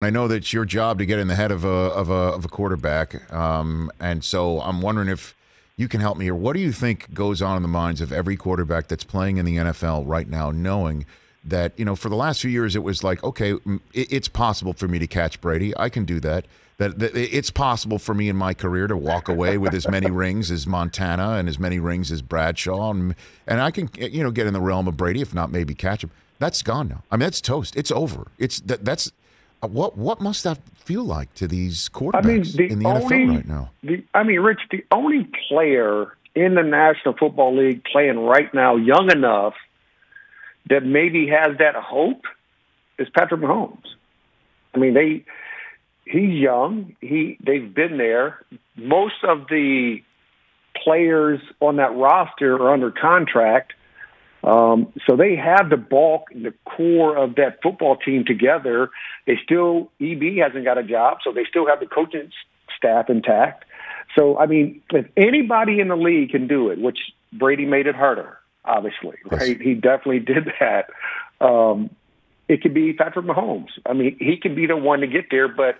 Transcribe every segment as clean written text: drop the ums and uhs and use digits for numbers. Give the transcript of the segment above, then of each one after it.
I know that it's your job to get in the head of a quarterback, and so I'm wondering if you can help me here. What do you think goes on in the minds of every quarterback that's playing in the NFL right now, knowing that, for the last few years it was like, okay, it's possible for me to catch Brady. I can do that. That it's possible for me in my career to walk away with as many rings as Montana and as many rings as Bradshaw, and I can get in the realm of Brady, if not maybe catch him. That's gone now. I mean, that's toast. It's over. That's what must that feel like to these quarterbacks in the NFL right now? Rich, the only player in the National Football League playing right now young enough that maybe has that hope is Patrick Mahomes. I mean, he's young. They've been there. Most of the players on that roster are under contract. So they have the bulk, the core of that football team together. EB hasn't got a job, so they still have the coaching staff intact. So, if anybody in the league can do it, which Brady made it harder, obviously, right? Yes. He definitely did that. It could be Patrick Mahomes. He can be the one to get there, but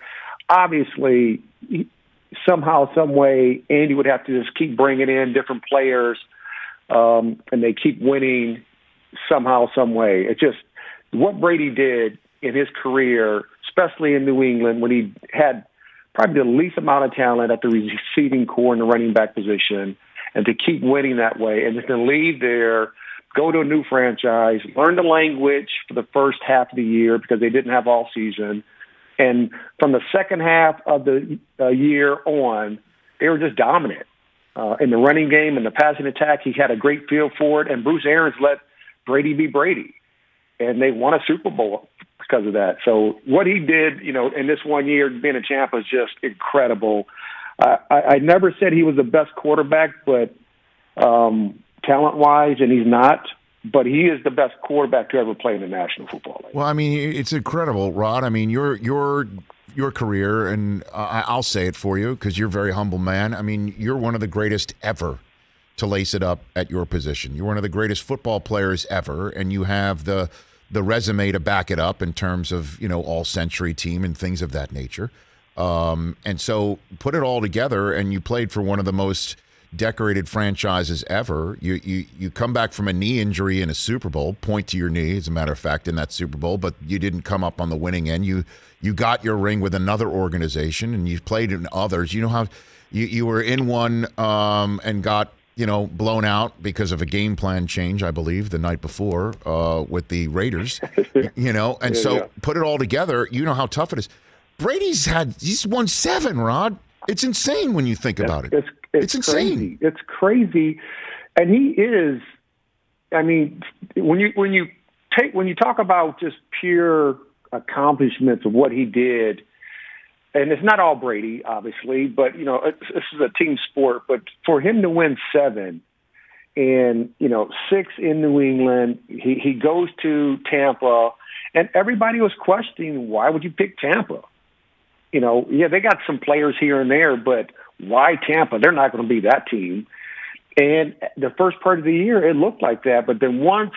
obviously, somehow, some way, Andy would have to just keep bringing in different players, and they keep winning somehow, some way. It's just what Brady did in his career, especially in New England, when he had probably the least amount of talent at the receiving core in the running back position, and to keep winning that way, and to leave there, go to a new franchise, learn the language for the first half of the year because they didn't have all season. And from the second half of the year on, they were just dominant. In the running game and the passing attack, he had a great feel for it, and Bruce Arians let Brady be Brady. And they won a Super Bowl because of that. So what he did, in this 1 year being a champ was just incredible. I never said he was the best quarterback, but talent-wise, and he's not, but he is the best quarterback to ever play in the National Football League. Well, it's incredible, Rod. Your career, and I'll say it for you because you're a very humble man. You're one of the greatest ever to lace it up at your position. You're one of the greatest football players ever, and you have the resume to back it up in terms of, all-century team and things of that nature. And so put it all together, and you played for one of the most decorated franchises ever. You come back from a knee injury in a Super Bowl, point to your knee, as a matter of fact, in that Super Bowl, but you didn't come up on the winning end. You got your ring with another organization, and you played in others. You know how you were in one and got blown out because of a game plan change, I believe, the night before with the Raiders. Put it all together. You know how tough it is. He's won 7, Rod. It's insane when you think about it. It's insane. Crazy. It's crazy. And he is, when you talk about just pure accomplishments of what he did, and it's not all Brady, obviously, but, this is a team sport, but for him to win 7 and, 6 in New England, he goes to Tampa, and everybody was questioning, why would you pick Tampa? They got some players here and there, but why Tampa? They're not going to be that team. And the first part of the year, it looked like that. But then once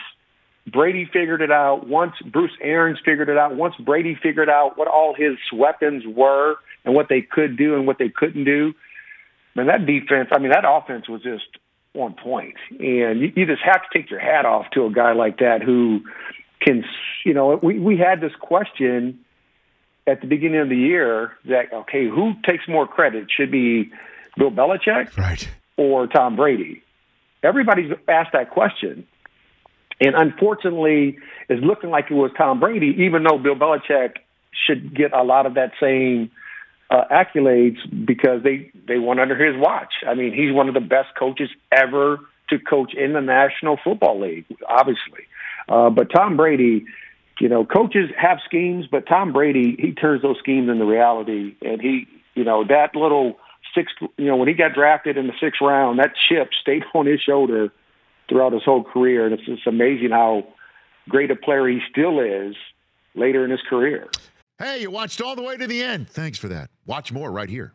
Brady figured it out, once Bruce Arians figured it out, once Brady figured out what all his weapons were and what they could do and what they couldn't do, man, that defense, that offense was just on point. And you just have to take your hat off to a guy like that who can, we had this question at the beginning of the year that, okay, who takes more credit? Should be Bill Belichick, right, or Tom Brady? Everybody's asked that question. And unfortunately, it's looking like it was Tom Brady, even though Bill Belichick should get a lot of that same accolades because they went under his watch. He's one of the best coaches ever to coach in the National Football League, obviously. But Tom Brady, coaches have schemes, but Tom Brady, he turns those schemes into reality. And he, that little when he got drafted in the 6th round, that chip stayed on his shoulder throughout his whole career. And it's just amazing how great a player he still is later in his career. Hey, you watched all the way to the end. Thanks for that. Watch more right here.